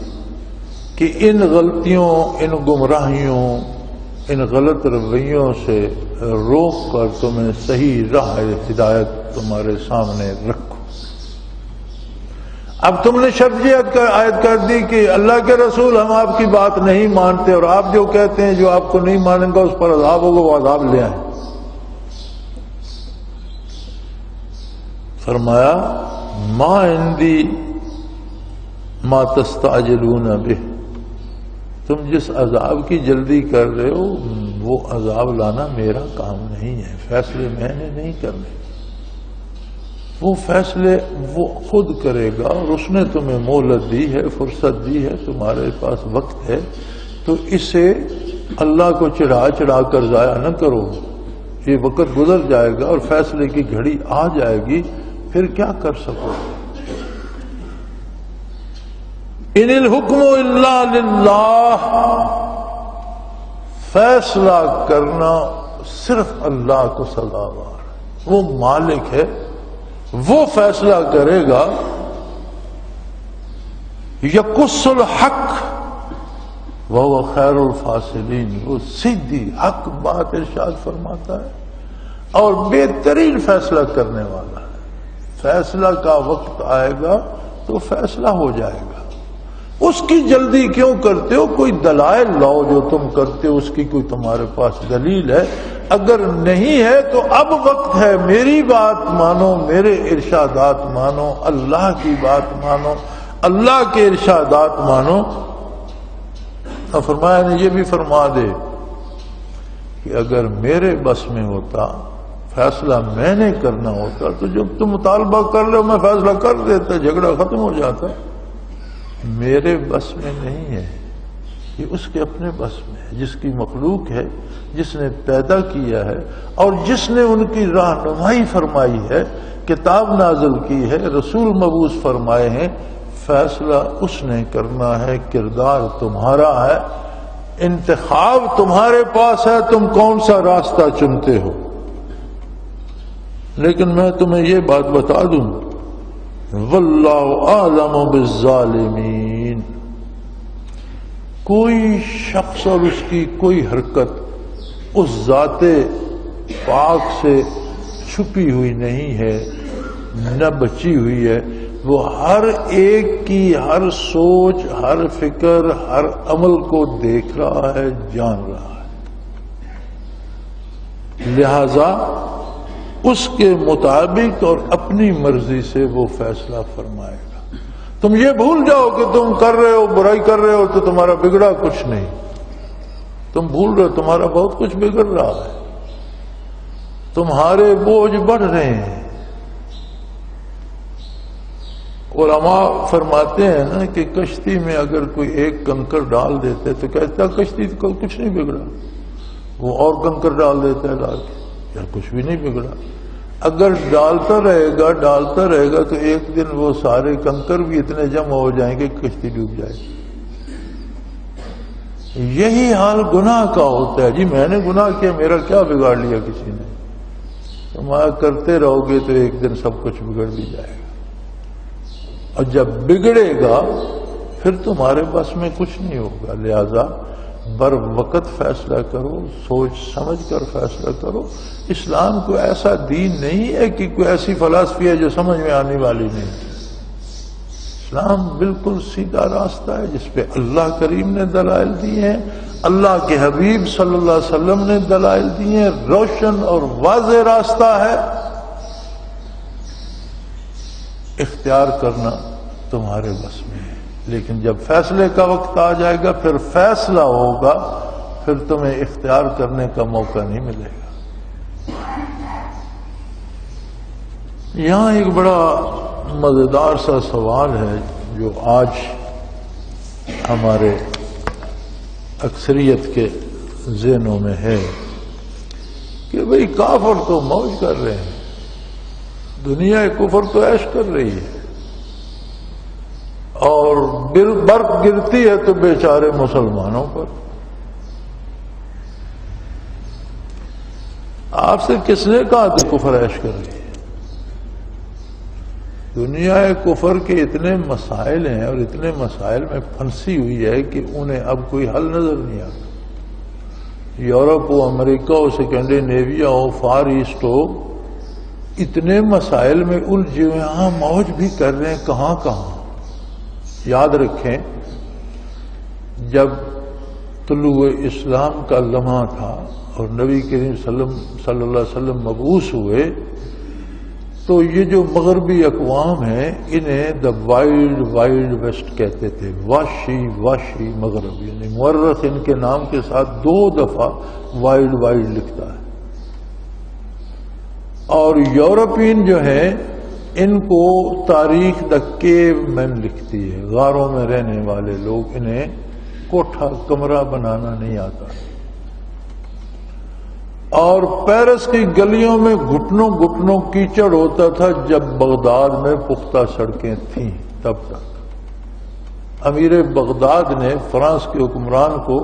کہ ان غلطیوں، ان گمراہیوں، ان غلط رویوں سے روک کر تمہیں صحیح راہ ہدایت تمہارے سامنے رکھو۔ اب تم نے شرط یہ عائد کر دی کہ اللہ کے رسول ہم آپ کی بات نہیں مانتے، اور آپ جو کہتے ہیں جو آپ کو نہیں مانیں گا اس پر عذاب ہوگا، وہ عذاب لے آئیں۔ فرمایا ما عندی ما تستعجلون بہ، تم جس عذاب کی جلدی کر رہے ہو وہ عذاب لانا میرا کام نہیں ہے، فیصلے میں نے نہیں کرنے، وہ فیصلے وہ خود کرے گا، اور اس نے تمہیں مہلت دی ہے، فرصت دی ہے، تمہارے پاس وقت ہے، تو اسے اللہ کو چڑھا چڑھا کر ضائع نہ کرو۔ یہ وقت گزر جائے گا اور فیصلے کی گھڑی آ جائے گی، پھر کیا کر سکو؟ ان الحکم الا للہ، فیصلہ کرنا صرف اللہ کو سزاوار ہے، وہ مالک ہے، وہ فیصلہ کرے گا۔ یقص الحق وهو خیر الفاصلین، وہ سیدھی حق بات ارشاد فرماتا ہے اور بہترین فیصلہ کرنے والا ہے۔ فیصلہ کا وقت آئے گا تو فیصلہ ہو جائے گا۔ اس کی جلدی کیوں کرتے ہو؟ کوئی دلائل لاؤ، جو تم کرتے ہو اس کی کوئی تمہارے پاس دلیل ہے؟ اگر نہیں ہے تو اب وقت ہے، میری بات مانو، میرے ارشادات مانو، اللہ کی بات مانو، اللہ کے ارشادات مانو۔ اور فرمایا نے یہ بھی فرما دے کہ اگر میرے بس میں ہوتا، فیصلہ میں نے کرنا ہوتا، تو جب تم مطالبہ کر لو میں فیصلہ کر دیتا، جھگڑا ختم ہو جاتا۔ میرے بس میں نہیں ہے، یہ اس کے اپنے بس میں ہے، جس کی مخلوق ہے، جس نے پیدا کیا ہے اور جس نے ان کی رہنمائی فرمائی ہے، کتاب نازل کی ہے، رسول مبعوث فرمائے ہیں۔ فیصلہ اس نے کرنا ہے، کردار تمہارا ہے، انتخاب تمہارے پاس ہے، تم کون سا راستہ چنتے ہو۔ لیکن میں تمہیں یہ بات بتا دوں، واللہ اعلم بالظالمین، کوئی شخص اور اس کی کوئی حرکت اس ذات پاک سے چھپی ہوئی نہیں ہے، نہ بچی ہوئی ہے۔ وہ ہر ایک کی ہر سوچ، ہر فکر، ہر عمل کو دیکھ رہا ہے، جان رہا ہے، لہذا اس کے مطابق اور اپنی مرضی سے وہ فیصلہ فرمائے گا۔ تم یہ بھول جاؤ کہ تم کر رہے ہو، برائی کر رہے ہو تو تمہارا بگڑا کچھ نہیں، تم بھول رہے ہو تمہارا بہت کچھ بگڑ رہا ہے، تمہارے بوجھ بڑھ رہے ہیں۔ علماء فرماتے ہیں نا کہ کشتی میں اگر کوئی ایک کنکر ڈال دیتے تو کہتا کشتی تو کچھ نہیں بگڑا، وہ اور کنکر ڈال دیتا ہے ڈال کے، یا کچھ بھی نہیں بگڑا۔ اگر ڈالتا رہے گا تو ایک دن وہ سارے کنکر بھی اتنے جمع ہو جائیں گے کہ کشتی ڈوب جائے گی۔ یہی حال گناہ کا ہوتا ہے۔ جی میں نے گناہ کیا، میرا کیا بگاڑ لیا کسی نے؟ تم کرتے رہو گے تو ایک دن سب کچھ بگڑ بھی جائے گا، اور جب بگڑے گا پھر تمہارے بس میں کچھ نہیں ہوگا۔ لہذا بر وقت فیصلہ کرو، سوچ سمجھ کر فیصلہ کرو۔ اسلام کوئی ایسا دین نہیں ہے کہ کوئی ایسی فلسفی ہے جو سمجھ میں آنے والی نہیں۔ اسلام بالکل سیدھا راستہ ہے جس پہ اللہ کریم نے دلائل دیے ہیں، اللہ کے حبیب صلی اللہ علیہ وسلم نے دلائل دیے ہیں، روشن اور واضح راستہ ہے۔ اختیار کرنا تمہارے بس میں ہے، لیکن جب فیصلے کا وقت آ جائے گا پھر فیصلہ ہوگا، پھر تمہیں اختیار کرنے کا موقع نہیں ملے گا۔ یہاں ایک بڑا مزیدار سا سوال ہے جو آج ہمارے اکثریت کے ذہنوں میں ہے کہ بھئی کافر تو موج کر رہے ہیں، دنیا کفر تو عیش کر رہی ہے، اور برف گرتی ہے تو بیچارے مسلمانوں پر۔ آپ سے کس نے کہا کہ کفر عیش کر رہی ہے؟ دنیا کفر کے اتنے مسائل ہیں اور اتنے مسائل میں پھنسی ہوئی ہے کہ انہیں اب کوئی حل نظر نہیں آتا۔ یورپ ہو، امریکہ ہو، سکنڈینیویا ہو، فار ایسٹ ہو، اتنے مسائل میں الجھے ہوئے، ہاں موج بھی کر رہے ہیں کہاں کہاں۔ یاد رکھیں جب طلوع اسلام کا لمحہ تھا اور نبی کریم صلی اللہ علیہ وسلم مبعوث ہوئے تو یہ جو مغربی اقوام ہیں انہیں دا وائلڈ ویسٹ کہتے تھے، وحشی مغرب، یعنی مورخ ان کے نام کے ساتھ 2 دفعہ وائلڈ لکھتا ہے۔ اور یورپین جو ہیں ان کو تاریخ دا کیو مین لکھتی ہے، غاروں میں رہنے والے لوگ، انہیں کوٹھا کمرہ بنانا نہیں آتا۔ اور پیرس کی گلیوں میں گھٹنوں کیچڑ ہوتا تھا جب بغداد میں پختہ سڑکیں تھیں تب تک۔ امیر بغداد نے فرانس کے حکمران کو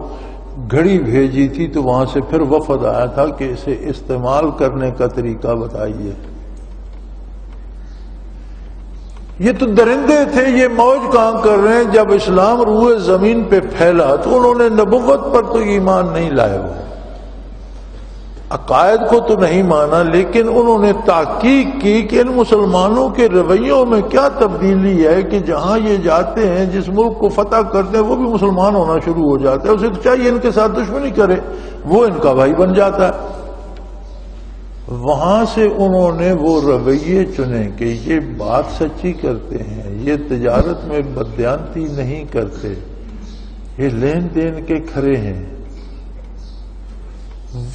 گھڑی بھیجی تھی تو وہاں سے پھر وفد آیا تھا کہ اسے استعمال کرنے کا طریقہ بتائیے۔ یہ تو درندے تھے، یہ موج کہاں کر رہے ہیں؟ جب اسلام روئے زمین پہ پھیلا تو انہوں نے نبوت پر تو ایمان نہیں لائے، وہ عقائد کو تو نہیں مانا، لیکن انہوں نے تحقیق کی کہ ان مسلمانوں کے رویوں میں کیا تبدیلی ہے کہ جہاں یہ جاتے ہیں، جس ملک کو فتح کرتے ہیں، وہ بھی مسلمان ہونا شروع ہو جاتا ہے۔ اسے تو چاہیے ان کے ساتھ دشمنی کرے، وہ ان کا بھائی بن جاتا ہے۔ وہاں سے انہوں نے وہ رویے چنے کہ یہ بات سچی کرتے ہیں، یہ تجارت میں بددیانتی نہیں کرتے، یہ لین دین کے کھرے ہیں۔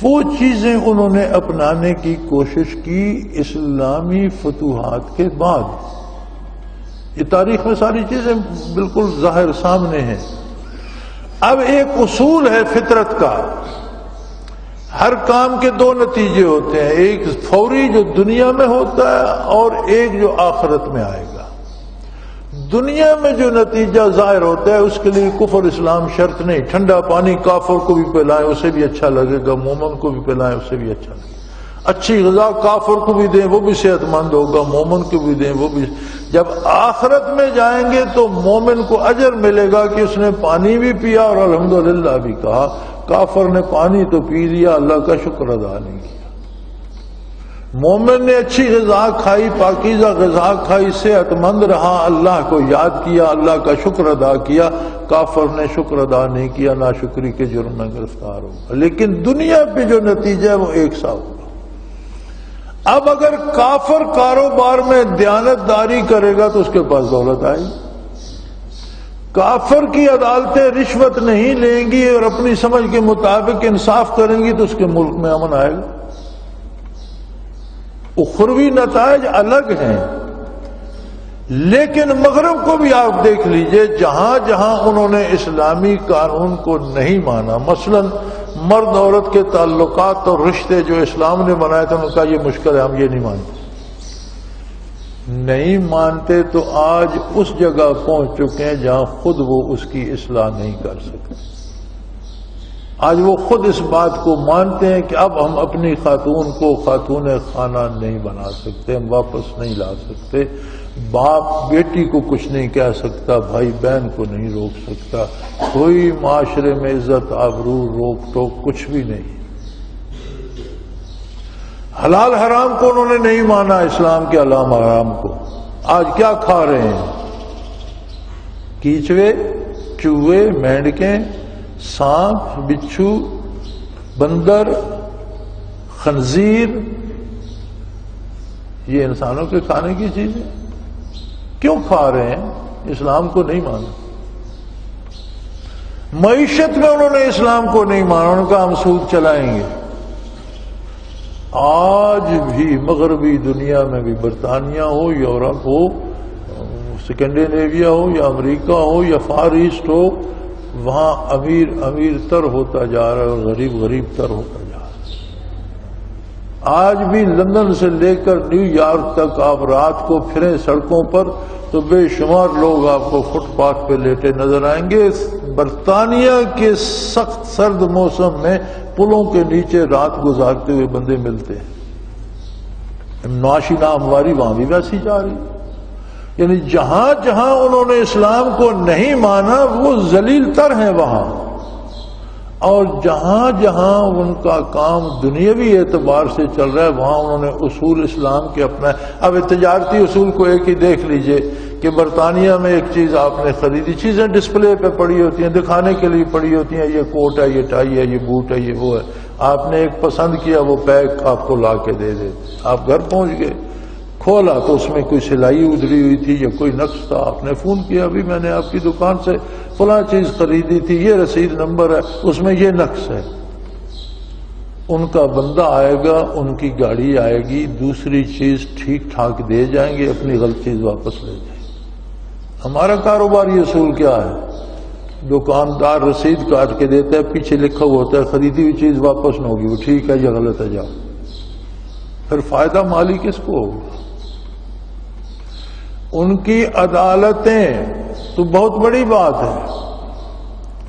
وہ چیزیں انہوں نے اپنانے کی کوشش کی اسلامی فتوحات کے بعد۔ یہ تاریخ میں ساری چیزیں بالکل ظاہر سامنے ہیں۔ اب ایک اصول ہے فطرت کا، ہر کام کے 2 نتیجے ہوتے ہیں، ایک فوری جو دنیا میں ہوتا ہے اور ایک جو آخرت میں آئے گا۔ دنیا میں جو نتیجہ ظاہر ہوتا ہے اس کے لیے کفر اسلام شرط نہیں، ٹھنڈا پانی کافر کو بھی پلائیں اسے بھی اچھا لگے گا، مومن کو بھی پلائیں اسے بھی اچھا لگے گا، اچھی غذا کافر کو بھی دیں وہ بھی صحت مند ہوگا، مومن کو بھی دیں وہ بھی۔ جب آخرت میں جائیں گے تو مومن کو اجر ملے گا کہ اس نے پانی بھی پیا اور الحمدللہ بھی کہا، کافر نے پانی تو پی لیا اللہ کا شکر ادا نہیں کیا۔ مومن نے اچھی غذا کھائی، پاکیزہ غذا کھائی، صحت مند رہا، اللہ کو یاد کیا، اللہ کا شکر ادا کیا، کافر نے شکر ادا نہیں کیا، ناشکری کے جرم میں گرفتار ہوگا۔ لیکن دنیا پہ جو نتیجہ ہے وہ ایک سا ہوگا۔ اب اگر کافر کاروبار میں دیانتداری کرے گا تو اس کے پاس دولت آئے گی، کافر کی عدالتیں رشوت نہیں لیں گی اور اپنی سمجھ کے مطابق انصاف کریں گی تو اس کے ملک میں امن آئے گا۔ اخروی نتائج الگ ہیں، لیکن مغرب کو بھی آپ دیکھ لیجئے، جہاں جہاں انہوں نے اسلامی قانون کو نہیں مانا، مثلا مرد عورت کے تعلقات اور رشتے جو اسلام نے بنائے تھے، انہوں نے کہا یہ مشکل ہے، ہم یہ نہیں مانتے۔ نہیں مانتے تو آج اس جگہ پہنچ چکے ہیں جہاں خود وہ اس کی اصلاح نہیں کر سکتے۔ آج وہ خود اس بات کو مانتے ہیں کہ اب ہم اپنی خاتون کو خاتون خانہ نہیں بنا سکتے، ہم واپس نہیں لا سکتے، باپ بیٹی کو کچھ نہیں کہہ سکتا، بھائی بہن کو نہیں روک سکتا، کوئی معاشرے میں عزت آبرو روک ٹوک کچھ بھی نہیں۔ حلال حرام کو انہوں نے نہیں مانا، اسلام کے حلال حرام کو۔ آج کیا کھا رہے ہیں؟ کیچوے، چوہے، مینڈکیں، سانپ، بچھو، بندر، خنزیر، یہ انسانوں کے کھانے کی چیزیں کیوں کھا رہے ہیں؟ اسلام کو نہیں مانا۔ معیشت میں انہوں نے اسلام کو نہیں مانا، ان کا ہم سود چلائیں گے۔ آج بھی مغربی دنیا میں بھی، برطانیہ ہو، یورپ ہو، سکنڈینیویا ہو یا امریکہ ہو یا فار ایسٹ ہو، وہاں امیر امیر تر ہوتا جا رہا ہے اور غریب غریب تر ہوتا جا رہا ہے۔ آج بھی لندن سے لے کر نیو یارک تک آپ رات کو پھریں سڑکوں پر تو بے شمار لوگ آپ کو فٹ پاتھ پہ لیٹے نظر آئیں گے۔ برطانیہ کے سخت سرد موسم میں پلوں کے نیچے رات گزارتے ہوئے بندے ملتے ہیں۔ معاشی نامواری وہاں بھی ویسی جا رہی ہے۔ یعنی جہاں جہاں انہوں نے اسلام کو نہیں مانا وہ ذلیل تر ہیں وہاں، اور جہاں جہاں ان کا کام دنیاوی اعتبار سے چل رہا ہے وہاں انہوں نے اصول اسلام کے اپنا۔ اب تجارتی اصول کو ایک ہی دیکھ لیجئے کہ برطانیہ میں ایک چیز آپ نے خریدی، چیزیں ڈسپلے پہ پڑی ہوتی ہیں، دکھانے کے لیے پڑی ہوتی ہیں، یہ کوٹ ہے، یہ ٹائی ہے، یہ بوٹ ہے، یہ وہ ہے، آپ نے ایک پسند کیا، وہ پیک آپ کو لا کے دے دے، آپ گھر پہنچ گئے، کھولا تو اس میں کوئی سلائی ادھری ہوئی تھی یا کوئی نقش تھا، آپ نے فون کیا، ابھی میں نے آپ کی دکان سے فلاں چیز خریدی تھی، یہ رسید نمبر ہے، اس میں یہ نقش ہے۔ ان کا بندہ آئے گا، ان کی گاڑی آئے گی، دوسری چیز ٹھیک ٹھاک دے جائیں گے، اپنی غلط چیز واپس لے جائیں گے۔ ہمارا کاروباری اصول کیا ہے؟ دکاندار رسید کاٹ کے دیتا ہے، پیچھے لکھا ہوا ہوتا ہے خریدی ہوئی چیز واپس نہ ہوگی، وہ ٹھیک ہے یا غلط ہے، جاؤ۔ پھر فائدہ مالی کس کو ہوگا؟ ان کی عدالتیں تو بہت بڑی بات ہے۔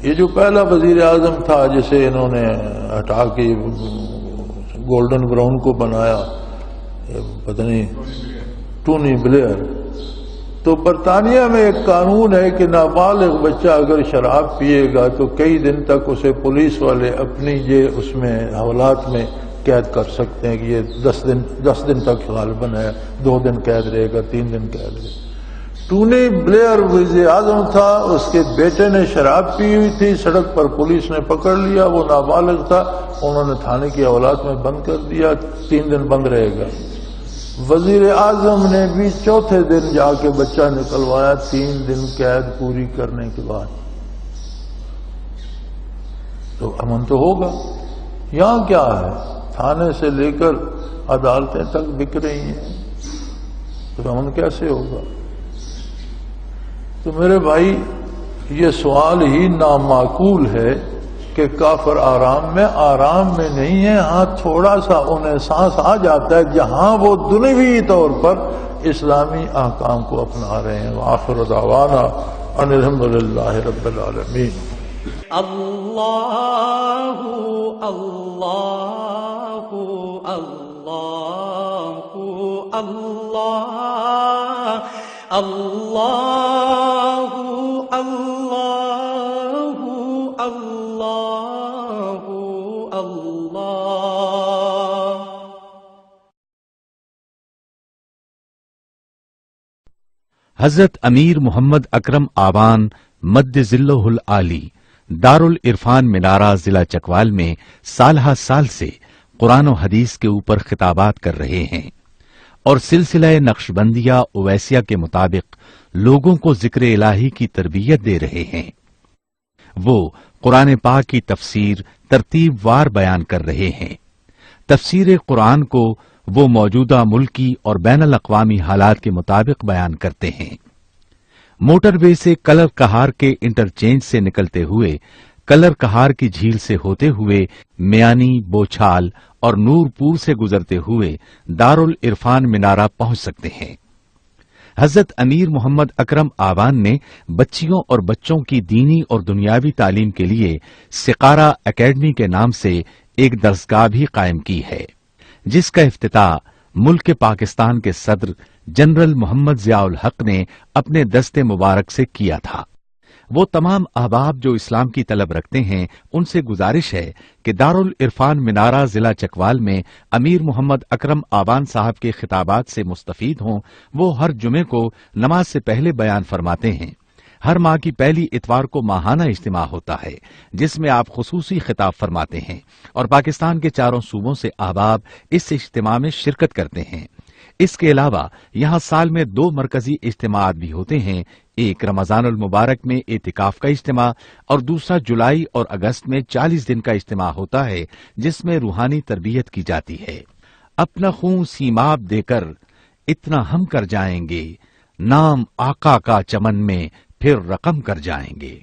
یہ جو پہلا وزیر اعظم تھا جسے انہوں نے ہٹا کے گولڈن براؤن کو بنایا، پتہ نہیں ٹونی بلیئر، تو برطانیہ میں ایک قانون ہے کہ نابالغ بچہ اگر شراب پیے گا تو کئی دن تک اسے پولیس والے اپنی یہ اس میں حوالات میں قید کر سکتے ہیں کہ یہ 10 دن تک غالباً ہے، 2 دن قید رہے گا، 3 دن قید رہے گا۔ ٹونی بلیئر وزیر اعظم تھا، اس کے بیٹے نے شراب پی ہوئی تھی، سڑک پر پولیس نے پکڑ لیا، وہ نابالغ تھا، انہوں نے تھانے کی حوالات میں بند کر دیا، 3 دن بند رہے گا۔ وزیر اعظم نے بھی چوتھے دن جا کے بچہ نکلوایا، 3 دن قید پوری کرنے کے بعد۔ تو امن تو ہوگا۔ یہاں کیا ہے؟ تھانے سے لے کر عدالتیں تک بک رہی ہیں، تو امن کیسے ہوگا؟ تو میرے بھائی یہ سوال ہی نامعقول ہے کہ کافر آرام میں نہیں ہے۔ ہاں تھوڑا سا انہیں احساس آ جاتا ہے جہاں وہ دنیوی طور پر اسلامی احکام کو اپنا رہے ہیں۔ وآخر دعوانا ان الحمدللہ رب العالمین۔ اللہ اللہ اللہ اللہ اللہ اللہ اللہ اللہ۔ حضرت امیر محمد اکرم آبان مد ظلہ العالی دارالعرفان منارہ ضلع چکوال میں سالہ سال سے قرآن و حدیث کے اوپر خطابات کر رہے ہیں اور سلسلہ نقشبندیہ اویسیہ کے مطابق لوگوں کو ذکر الہی کی تربیت دے رہے ہیں۔ وہ قرآن پاک کی تفسیر ترتیب وار بیان کر رہے ہیں۔ تفسیر قرآن کو وہ موجودہ ملکی اور بین الاقوامی حالات کے مطابق بیان کرتے ہیں۔ موٹر وے سے کلر کہار کے انٹرچینج سے نکلتے ہوئے کلر کہار کی جھیل سے ہوتے ہوئے میانی، بوچھال اور نور پور سے گزرتے ہوئے دارالعرفان منارہ پہنچ سکتے ہیں۔ حضرت امیر محمد اکرم آوان نے بچیوں اور بچوں کی دینی اور دنیاوی تعلیم کے لیے سقارہ اکیڈمی کے نام سے ایک درسگاہ بھی قائم کی ہے، جس کا افتتاح ملک پاکستان کے صدر جنرل محمد ضیاء الحق نے اپنے دست مبارک سے کیا تھا۔ وہ تمام احباب جو اسلام کی طلب رکھتے ہیں ان سے گزارش ہے کہ دارالعرفان منارہ ضلع چکوال میں امیر محمد اکرم آوان صاحب کے خطابات سے مستفید ہوں۔ وہ ہر جمعے کو نماز سے پہلے بیان فرماتے ہیں۔ ہر ماہ کی پہلی اتوار کو ماہانہ اجتماع ہوتا ہے جس میں آپ خصوصی خطاب فرماتے ہیں اور پاکستان کے چاروں صوبوں سے احباب اس اجتماع میں شرکت کرتے ہیں۔ اس کے علاوہ یہاں سال میں 2 مرکزی اجتماعات بھی ہوتے ہیں، ایک رمضان المبارک میں اعتکاف کا اجتماع اور دوسرا جولائی اور اگست میں 40 دن کا اجتماع ہوتا ہے جس میں روحانی تربیت کی جاتی ہے۔ اپنا خون سیماب دے کر اتنا ہم کر جائیں گے، نام آقا کا چمن میں پھر رقم کر جائیں گے۔